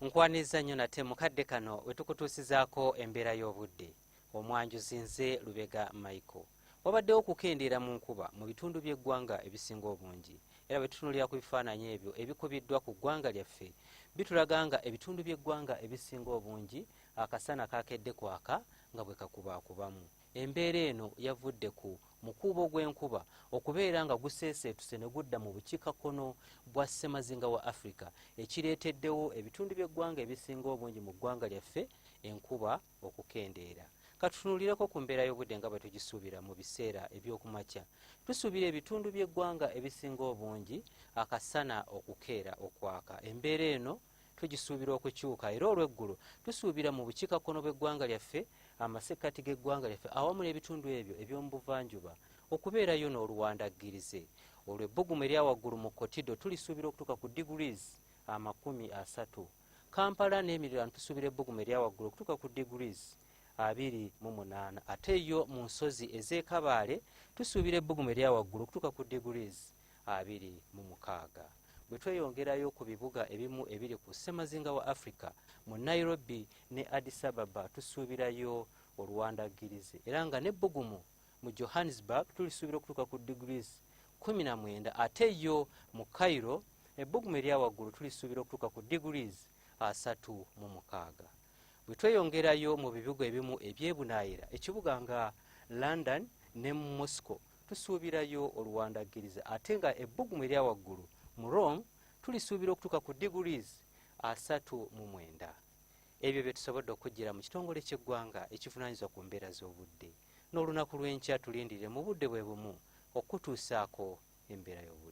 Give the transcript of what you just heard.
Nkwaniza nnyo nate mukadde kano wetukutuusizaako embeera y'obudde. Omwanjuzi nze Lubega Michael. Wabaddewo okukendeera mu nkuba mu bitundu by'eggwanga ebisinga obungi, era bwe tutunulira ku bifaananyi ebyo ebikubiddwa ku ggwanga lyaffe bitulaga nga ebitundu by'eggwanga ebisinga obungi akasana kakedde kwaka nga bwe kakubaakubamu. Embeera eno yavudde ku mukuubo gw'enkuba okubeera nga guseeseetuse ne gudda mu bukiikakkono bwa ssemazinga wa Africa, ekireeteddewo ebitundu by'eggwanga ebisinga obungi mu ggwanga lyaffe enkuba okukendeera. Katutunulireko ku mbeera y'obudde nga bwe tugisuubira mu biseera eby'okumakya. Tusuubira ebitundu by'eggwanga ebisinga obungi akasana okukeera okwaka. Embeera eno tugisuubira okukyuka, era olw'eggulu tusuubira mu bukiikakkono bw'eggwanga lyaffe, amasekkati g'eggwanga lyaffe awamu n'ebitundu ebyo eby'omu buvanjuba okubeerayo n'oluwandaggirize. Olw'ebbugumu erya waggulu mu Kotido tulisuubira okutuuka ku degrees 30. Kampala n'emiriraano tusuubira ebbugumu erya waggulu okutuuka ku degrees 28. Ate yo mu nsozi ez'e tusuubira ebbugumu erya waggulu okutuuka ku degrees 26. Bwe tweyongerayo ku bibuga ebimu ebiri ku ssemazinga wa Africa, mu Nairobi ne Addis Ababa tusuubirayo oluwandaggirize, era nga n'ebbugumu mu Johannesburg tulisuubira okutuuka ku degrees 19. Ate yo mu Cairo ebbugumu erya waggulu tulisuubira okutuuka ku degrees 36. Bwe tweyongerayo mu bibuga ebimu ebyebunaayira, ekibuga nga London ne Moscow tusuubirayo oluwandaggirize, ate nga ebbugumu erya waggulu mu Rome tulisuubira okutuuka ku degrees 39. Ebyo bye tusobodde okujjira mu kitongole ky'eggwanga ekivunaanyizibwa ku mbeera z'obudde. N'olunaku lw'enkya tulindirire mu budde bwe bumu okutuusaako embeera y'obudde.